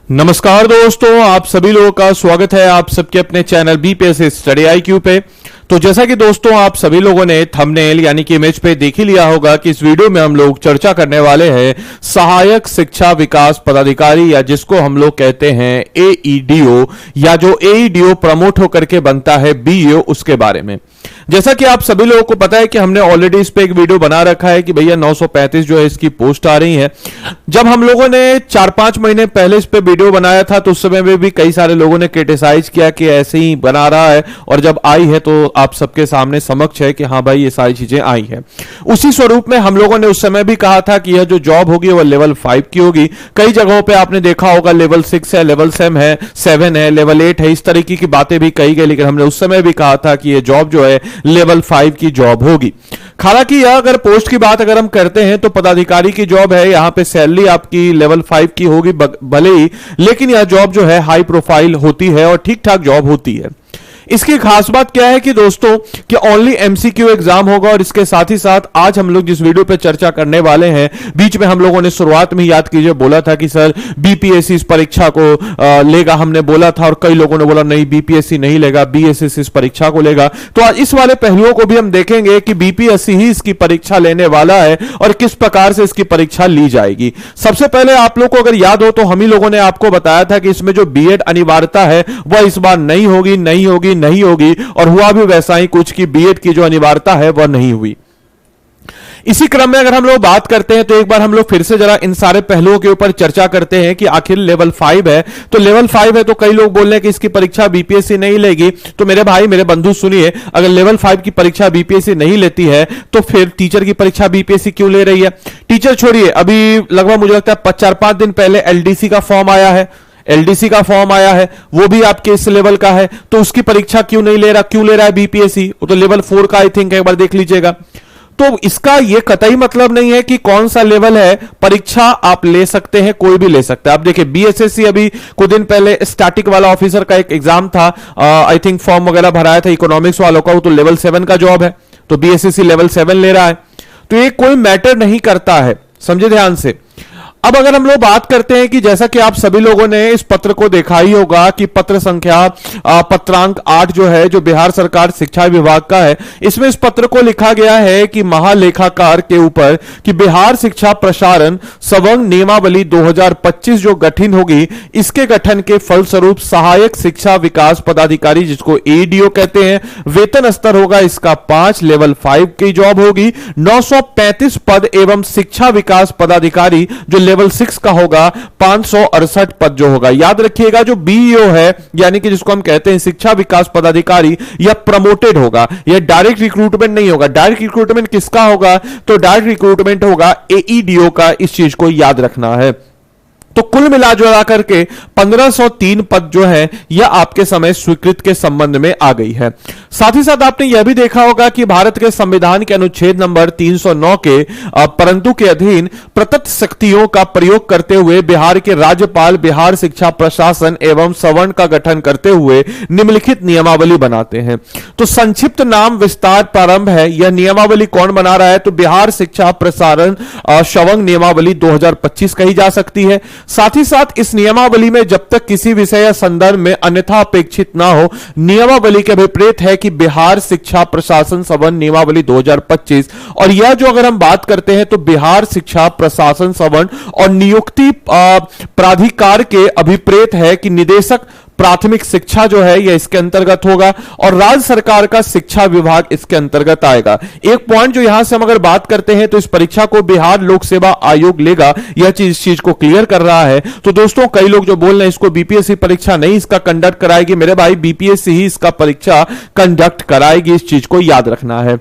नमस्कार दोस्तों, आप सभी लोगों का स्वागत है आप सबके अपने चैनल बीपीएससी स्टडी आईक्यू पे। तो जैसा कि दोस्तों आप सभी लोगों ने थंबनेल यानी कि इमेज पे देख ही लिया होगा कि इस वीडियो में हम लोग चर्चा करने वाले हैं सहायक शिक्षा विकास पदाधिकारी या जिसको हम लोग कहते हैं एईडीओ, या जो एईडीओ प्रमोट होकर के बनता है बीईओ, उसके बारे में। जैसा कि आप सभी लोगों को पता है कि हमने ऑलरेडी इस पे एक वीडियो बना रखा है कि भैया 935 जो है इसकी पोस्ट आ रही है। जब हम लोगों ने 4-5 महीने पहले इस पे वीडियो बनाया था तो उस समय में भी कई सारे लोगों ने क्रिटिसाइज किया कि ऐसे ही बना रहा है, और जब आई है तो आप सबके सामने समक्ष है कि हाँ भाई ये सारी चीजें आई है। उसी स्वरूप में हम लोगों ने उस समय भी कहा था कि यह जो जॉब होगी वह लेवल 5 की होगी। कई जगहों पे आपने देखा होगा लेवल 6 है, लेवल 7 है, लेवल 8 है, इस तरीके की बातें भी कही गई, लेकिन हमने उस समय भी कहा था कि यह जॉब जो है लेवल 5 की जॉब होगी। हालांकि यह अगर पोस्ट की बात अगर हम करते हैं तो पदाधिकारी की जॉब है, यहां पे सैलरी आपकी लेवल 5 की होगी भले ही, लेकिन यह जॉब जो है हाई प्रोफाइल होती है और ठीक ठाक जॉब होती है। इसकी खास बात क्या है कि दोस्तों कि ओनली एमसीक्यू एग्जाम होगा, और इसके साथ ही साथ आज हम लोग जिस वीडियो पे चर्चा करने वाले हैं, बीच में हम लोगों ने शुरुआत में याद कीजिए बोला था कि सर बीपीएससी इस परीक्षा को लेगा, हमने बोला था, और कई लोगों ने बोला नहीं बीपीएससी नहीं लेगा, बीएसएससी इस परीक्षा को लेगा। तो आज इस वाले पहलुओं को भी हम देखेंगे कि बीपीएससी ही इसकी परीक्षा लेने वाला है और किस प्रकार से इसकी परीक्षा ली जाएगी। सबसे पहले आप लोग को अगर याद हो तो हम ही लोगों ने आपको बताया था कि इसमें जो बीएड अनिवार्यता है वह इस बार नहीं होगी, और हुआ भी वैसा ही कुछ कि बीएड की जो अनिवार्यता है वह नहीं हुई। इसी क्रम में अगर हम लोग बात करते हैं तो एक बार हम लोग फिर से जरा इन सारे पहलुओं के ऊपर चर्चा करते हैं कि आखिर लेवल 5 है तो लेवल 5 है तो कई लोग बोल रहे हैं कि इसकी परीक्षा बीपीएससी नहीं लेगी। तो मेरे भाई मेरे बंधु सुनिए, अगर लेवल 5 की परीक्षा बीपीएससी नहीं लेती है तो फिर टीचर की परीक्षा बीपीएससी क्यों ले रही है? टीचर छोड़िए, अभी लगभग मुझे लगता है 4-5 दिन पहले एलडीसी का फॉर्म आया है, वो भी आपके इस लेवल का है, तो उसकी परीक्षा क्यों ले रहा है बीपीएससी? वो तो लेवल 4 का आई थिंक, एक बार देख लीजिएगा। तो इसका ये कतई मतलब नहीं है कि कौन सा लेवल है, परीक्षा आप ले सकते हैं, कोई भी ले सकता है। आप देखिए बीएसएससी अभी कुछ दिन पहले स्टैटिक वाला ऑफिसर का एक एग्जाम था, आई थिंक फॉर्म वगैरह भराया था इकोनॉमिक्स वालों का, वो तो लेवल 7 का जॉब है, तो बीएसएससी लेवल 7 ले रहा है। तो ये कोई मैटर नहीं करता है, समझे ध्यान से। अब अगर हम लोग बात करते हैं कि जैसा कि आप सभी लोगों ने इस पत्र को देखा ही होगा कि पत्र संख्या पत्रांक 8 जो है, जो बिहार सरकार शिक्षा विभाग का है, इसमें इस पत्र को लिखा गया है कि महालेखाकार के ऊपर कि बिहार शिक्षा प्रसारण सवर्ण नियमावली 2025 जो गठन होगी, इसके गठन के फलस्वरूप सहायक शिक्षा विकास पदाधिकारी जिसको एईडीओ कहते हैं, वेतन स्तर होगा इसका 5, लेवल 5 की जॉब होगी। 935 पद एवं शिक्षा विकास पदाधिकारी जो लेवल 6 का होगा 568 पद जो होगा। याद रखिएगा जो बीईओ है यानी कि जिसको हम कहते हैं शिक्षा विकास पदाधिकारी, यह प्रमोटेड होगा, यह डायरेक्ट रिक्रूटमेंट नहीं होगा। डायरेक्ट रिक्रूटमेंट किसका होगा? तो डायरेक्ट रिक्रूटमेंट होगा एईडीओ का, इस चीज को याद रखना है। तो कुल मिला जुला करके 1503 पद जो है यह आपके समय स्वीकृत के संबंध में आ गई है। साथ ही साथ आपने यह भी देखा होगा कि भारत के संविधान के अनुच्छेद नंबर 309 के परंतु के अधीन प्रदत्त शक्तियों का प्रयोग करते हुए बिहार के राज्यपाल बिहार शिक्षा प्रशासन एवं सवर्ण का गठन करते हुए निम्नलिखित नियमावली बनाते हैं। तो संक्षिप्त नाम विस्तार प्रारंभ है, यह नियमावली कौन बना रहा है? तो बिहार शिक्षा प्रसारण सवर्ण नियमावली 2025 कही जा सकती है। साथ ही साथ इस नियमावली में जब तक किसी विषय या संदर्भ में अन्यथा अपेक्षित ना हो, नियमावली के विपरीत है कि बिहार शिक्षा प्रशासन सवर्ण नियमावली 2025। और यह जो अगर हम बात करते हैं तो बिहार शिक्षा प्रशासन सवर्ण और नियुक्ति प्राधिकार के अभिप्रेत है कि निदेशक प्राथमिक शिक्षा जो है यह इसके अंतर्गत होगा, और राज्य सरकार का शिक्षा विभाग इसके अंतर्गत आएगा। एक पॉइंट जो यहां से हम अगर बात करते हैं तो इस परीक्षा को बिहार लोक सेवा आयोग लेगा, यह चीज को क्लियर कर रहा है। तो दोस्तों कई लोग जो बोल रहे हैं इसको बीपीएससी परीक्षा नहीं इसका कंडक्ट कराएगी, मेरे भाई बीपीएससी ही इसका परीक्षा कंडक्ट कराएगी, इस चीज को याद रखना है।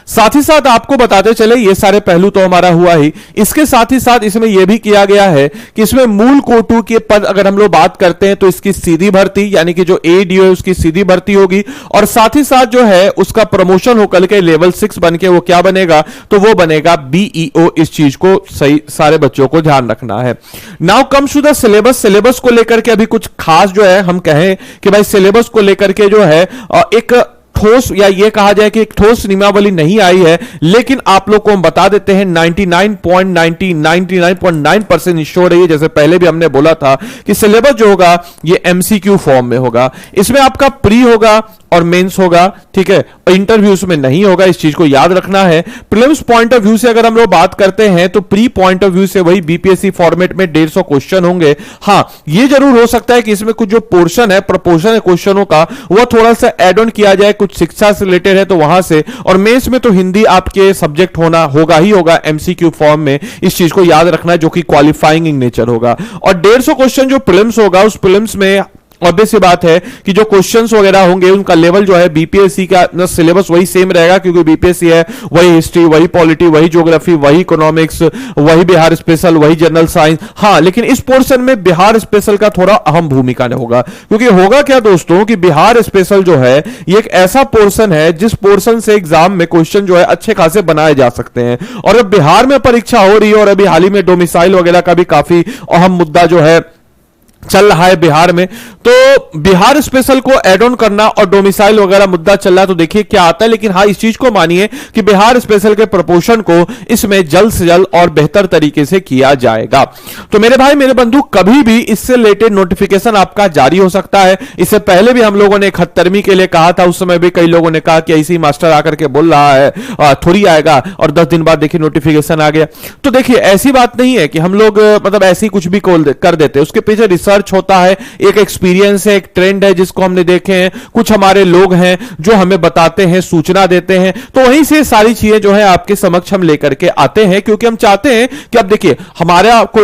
साथ ही साथ आपको बताते चले ये सारे पहलू तो हमारा हुआ ही, इसके साथ ही साथ इसमें यह भी किया गया है कि इसमें मूल कोटू के पद अगर हम लोग बात करते हैं तो इसकी सीधी भर्ती यानी कि जो एडीओ है उसकी सीधी भर्ती होगी, और साथ ही साथ जो है उसका प्रमोशन होकर के लेवल 6 बन के वो क्या बनेगा? तो वो बनेगा बीईओ। इस चीज को सही सारे बच्चों को ध्यान रखना है। Now comes to the syllabus. Syllabus को लेकर के अभी कुछ खास जो है हम कहें कि भाई सिलेबस को लेकर के जो है एक ठोस या ये कहा जाए कि एक ठोस नियमावली नहीं आई है, लेकिन आप लोग को हम बता देते हैं 99.99% इंश्योर है, जैसे पहले भी हमने बोला था कि सिलेबस जो होगा ये एमसीक्यू फॉर्म में होगा। इसमें आपका प्री होगा और मेंस होगा, ठीक है, इंटरव्यूज में नहीं होगा, इस चीज को याद रखना है। प्रीलिम्स पॉइंट ऑफ व्यू से अगर हम लोग बात करते हैं तो प्री पॉइंट ऑफ व्यू से वही बीपीएससी फॉर्मेट में 150 क्वेश्चन होंगे। हां, ये जरूर हो सकता है कि इसमें कुछ जो पोर्शन है, प्रपोर्शन है क्वेश्चनों का, वो थोड़ा सा एड ऑन किया जाए, कुछ शिक्षा से रिलेटेड है तो वहां से, और मेंस में तो हिंदी आपके सब्जेक्ट होगा ही होगा एमसीक्यू फॉर्म में, इस चीज को याद रखना है, जो कि क्वालिफाइंग इन नेचर होगा। और 150 क्वेश्चन जो प्रीलिम्स होगा, उस प्रीलिम्स में ऑब्वियस सी बात है कि जो क्वेश्चंस वगैरह होंगे उनका लेवल जो है बीपीएससी का सिलेबस वही सेम रहेगा, क्योंकि बीपीएससी है, वही हिस्ट्री, वही पॉलिटी, वही ज्योग्राफी, वही इकोनॉमिक्स, वही बिहार स्पेशल, वही जनरल साइंस। हां, लेकिन इस पोर्शन में बिहार स्पेशल का थोड़ा अहम भूमिका होगा, क्योंकि होगा क्या दोस्तों कि बिहार स्पेशल जो है ये एक ऐसा पोर्शन है जिस पोर्शन से एग्जाम में क्वेश्चन जो है अच्छे खासे बनाए जा सकते हैं। और अब बिहार में परीक्षा हो रही है, और अभी हाल ही में डोमिसाइल वगैरह का भी काफी अहम मुद्दा जो है चल रहा है बिहार में, तो बिहार स्पेशल को एड ऑन करना और डोमिसाइल वगैरह मुद्दा चल रहा है, तो देखिए क्या आता है। लेकिन हाँ, इस चीज को मानिए कि बिहार स्पेशल के प्रपोर्शन को इसमें जल्द से जल्द और बेहतर तरीके से किया जाएगा। तो मेरे भाई मेरे बंधु, कभी भी इससे रिलेटेड नोटिफिकेशन आपका जारी हो सकता है। इससे पहले भी हम लोगों ने 71वीं के लिए कहा था, उस समय भी कई लोगों ने कहा कि ऐसी मास्टर आकर के बोल रहा है थोड़ी आएगा, और 10 दिन बाद देखिए नोटिफिकेशन आ गया। तो देखिए ऐसी बात नहीं है कि हम लोग मतलब ऐसे ही कुछ भी कर देते, उसके पीछे रिसर्च होता है, एक एक्सपीरियंस है, एक ट्रेंड है जिसको हमने देखे हैं, कुछ हमारे लोग हैं जो हमें बताते हैं, सूचना देते हैं, तो वहीं से सारी चीजें जो है आपके समक्ष हम लेकर के आते हैं, क्योंकि हम चाहते हैं कि अब देखिए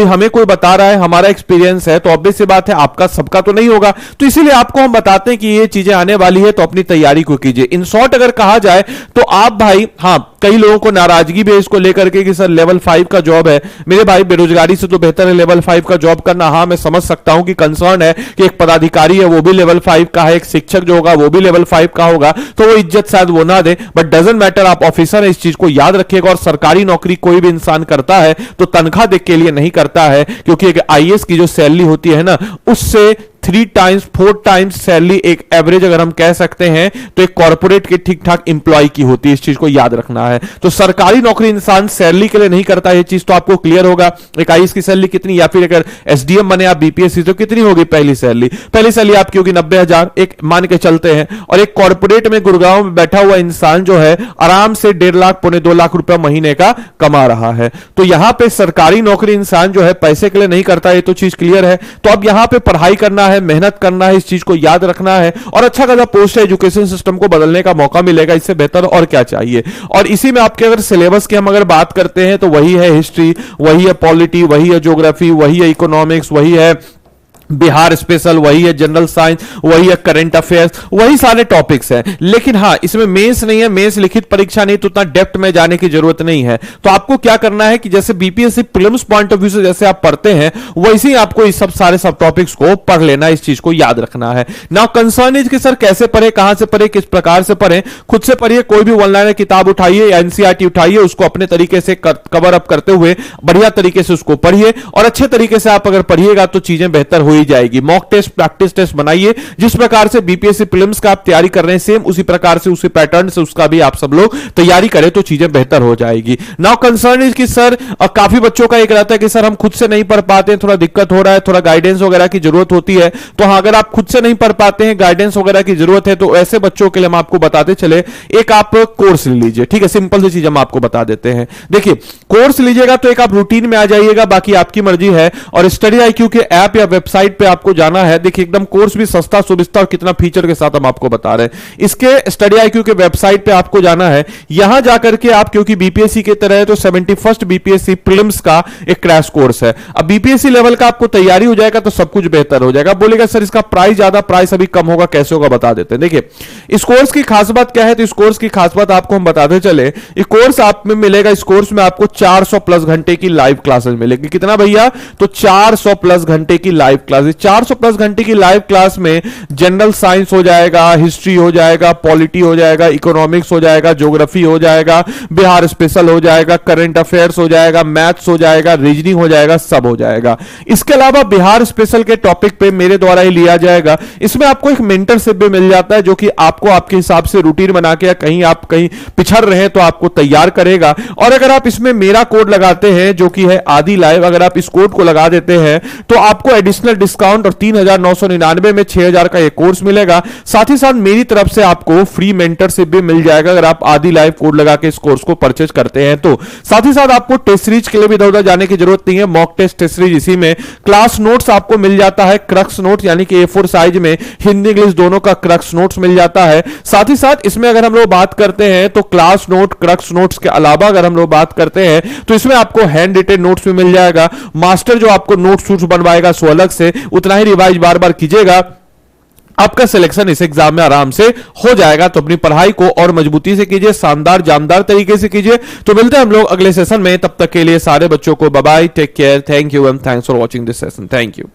हमें कोई बता रहा है, हमारा एक्सपीरियंस है, तो ऑब्वियस सी बात है आपका सबका तो नहीं होगा, तो इसीलिए आपको हम बताते हैं कि ये चीजें आने वाली है, तो अपनी तैयारी को कीजिए। इन शॉर्ट अगर कहा जाए तो आप भाई, हां, कई लोगों को नाराजगी भी है इसको लेकर के कि सर लेवल 5 का जॉब है। मेरे भाई, बेरोजगारी से तो बेहतर है लेवल 5 का जॉब करना। हां, मैं समझ सकता हूं कि कंसर्न है कि एक पदाधिकारी है वो भी लेवल 5 का है, एक शिक्षक जो होगा वो भी लेवल 5 का होगा, तो वो इज्जत शायद वो ना दे, बट डजंट मैटर, आप ऑफिसर है, इस चीज को याद रखिएगा। और सरकारी नौकरी कोई भी इंसान करता है तो तनख्वाह देख के लिए नहीं करता है, क्योंकि एक आईएएस की जो सैलरी होती है ना, उससे 3 टाइम्स 4 टाइम्स सैलरी एक एवरेज अगर हम कह सकते हैं तो एक कॉर्पोरेट के ठीक ठाक इंप्लॉय की होती है, इस चीज को याद रखना है। तो सरकारी नौकरी इंसान सैलरी के लिए नहीं करता, ये चीज तो आपको क्लियर होगा। एक आईएएस की सैलरी कितनी, या फिर अगर एसडीएम बने आप बीपीएससी तो कितनी होगी पहली सैलरी आपकी होगी 90,000, एक मान के चलते हैं। और एक कॉर्पोरेट में गुड़गांव में बैठा हुआ इंसान जो है आराम से 1.5 लाख पौने 2 लाख रुपए महीने का कमा रहा है। तो यहां पे सरकारी नौकरी इंसान जो है पैसे के लिए नहीं करता, ये तो चीज क्लियर है। तो अब यहां पे पढ़ाई करना है, मेहनत करना है, इस चीज को याद रखना है, और अच्छा खासा पोस्ट एजुकेशन सिस्टम को बदलने का मौका मिलेगा, इससे बेहतर और क्या चाहिए। और इसी में आपके अगर सिलेबस की हम अगर बात करते हैं तो वही है हिस्ट्री, वही है पॉलिटी, वही है ज्योग्राफी, वही है इकोनॉमिक्स, वही है बिहार स्पेशल, वही है जनरल साइंस, वही है करंट अफेयर्स, वही सारे टॉपिक्स हैं। लेकिन हाँ, इसमें मेंस नहीं है, मेंस लिखित परीक्षा नहीं, तो उतना डेप्थ में जाने की जरूरत नहीं है। तो आपको क्या करना है कि जैसे BPSC prelims point of view से जैसे आप पढ़ते हैं, वैसे ही आपको इस सारे सब टॉपिक्स को पढ़ लेना है, इस चीज को याद रखना है। नाउ कंसर्न इज कि सर कैसे पढ़े, कहां से पढ़े, किस प्रकार से पढ़े। खुद से पढ़िए, कोई भी ऑनलाइन किताब उठाइए या एनसीईआरटी उठाइए, उसको अपने तरीके से कवर अप करते हुए बढ़िया तरीके से उसको पढ़िए, और अच्छे तरीके से आप अगर पढ़िएगा तो चीजें बेहतर हो ही जाएगी। मॉक टेस्ट, प्रैक्टिस टेस्ट बनाइए, जिस प्रकार से बीपीएससी प्रीलिम्स का आप तैयारी कर रहे हैं, सेम उसी प्रकार से, उसी पैटर्न से उसका भी आप सब लोग तैयारी करें तो चीजें बेहतर हो जाएगी। नाउ कंसर्न इज कि सर काफी बच्चों का एक रहता है कि सर हम खुद से नहीं पढ़ पाते हैं, थोड़ा दिक्कत हो रहा है, थोड़ा गाइडेंस वगैरह की जरूरत होती है। तो हाँ, अगर आप खुद से नहीं पढ़ पाते हैं, गाइडेंस वगैरह की जरूरत है, तो ऐसे बच्चों के लिए हम आपको बताते चले, एक आप कोर्स ले लीजिए, ठीक है। सिंपल सी चीज हम आपको बता देते हैं। देखिए, कोर्स लीजिएगा तो एक आप रूटीन में आ जाइएगा, बाकी आपकी मर्जी है। और स्टडी आईक्यू के ऐप या वेबसाइट पे आपको जाना है। देखिए, एकदम कोर्स भी सस्ता सुविस्ता और कितना फीचर के साथ हम आपको बता रहे हैं। इसके स्टडी आईक्यू के वेबसाइट पे आपको जाना है। यहां जाकर के आप, क्योंकि बीपीएससी की तरह है, तो 71st बीपीएससी प्रीलिम्स का एक क्रैश कोर्स है। अब बीपीएससी लेवल का आपको तैयारी हो जाएगा तो सब कुछ बेहतर हो जाएगा। बोलेगा सर इसका प्राइस ज्यादा, प्राइस अभी कम होगा, कैसे होगा बता देते हैं। देखिए, इस कोर्स की खास बात क्या है, तो इस कोर्स की खास बात आपको हम बताते चले। ये कोर्स आप में मिलेगा, इस कोर्स में आपको 400 प्लस घंटे की लाइव क्लासेस मिलेगी। कितना भैया, तो 400 प्लस घंटे की लाइव क्लासेस। 400 प्लस घंटे की लाइव क्लास में जनरल साइंस हो जाएगा, हिस्ट्री हो जाएगा, पॉलिटी हो जाएगा, इकोनॉमिक्स हो जाएगा, ज्योग्राफी हो जाएगा, बिहार स्पेशल हो जाएगा, करंट अफेयर्स हो जाएगा, मैथ्स हो जाएगा, रीजनिंग हो जाएगा, सब हो जाएगा। इसके अलावा बिहार स्पेशल के टॉपिक पे मेरे द्वारा ही लिया जाएगा। इसमें आपको एक मेंटरशिप भी मिल जाता है जो कि आपको आपके हिसाब से रूटीन बना के, या कहीं आप कहीं पिछड़ रहे हैं तो आपको तैयार करेगा। और अगर आप इसमें मेरा कोड लगाते हैं जो कि है आदि लाइव, अगर आप इस कोड को लगा देते हैं तो आपको एडिशनल डिस्काउंट और 3,999 में 6,000 का एक कोर्स मिलेगा। साथ ही साथ मेरी तरफ से आपको फ्री मेंटरशिप भी मिल जाएगा अगर आप आदि लाइव कोड लगा के इस कोर्स को परचेज करते हैं तो। साथ ही साथ आपको टेस्ट सीरीज के लिए भी इधर उधर जाने की जरूरत नहीं है। मॉक टेस्ट सीरीज इसी में, क्लास नोट्स आपको मिल जाता है, क्रक्स नोट्स यानी कि A4 साइज में हिंदी इंग्लिश दोनों का क्रक्स नोट्स मिल जाता है। साथ ही साथ इसमें अगर हम लोग बात करते हैं तो क्लास नोट, क्रक्स नोट्स के अलावा अगर हम लोग बात करते हैं तो इसमें आपको हैंड रिटेन नोट्स भी मिल जाएगा। मास्टर जो आपको नोट्स बनवाएगा सो अलग से, उतना ही रिवाइज बार बार कीजिएगा, आपका सिलेक्शन इस एग्जाम में आराम से हो जाएगा। तो अपनी पढ़ाई को और मजबूती से कीजिए, शानदार जानदार तरीके से कीजिए। तो मिलते हैं हम लोग अगले सेशन में, तब तक के लिए सारे बच्चों को bye bye, take care, thank you and thanks for watching this session, thank you.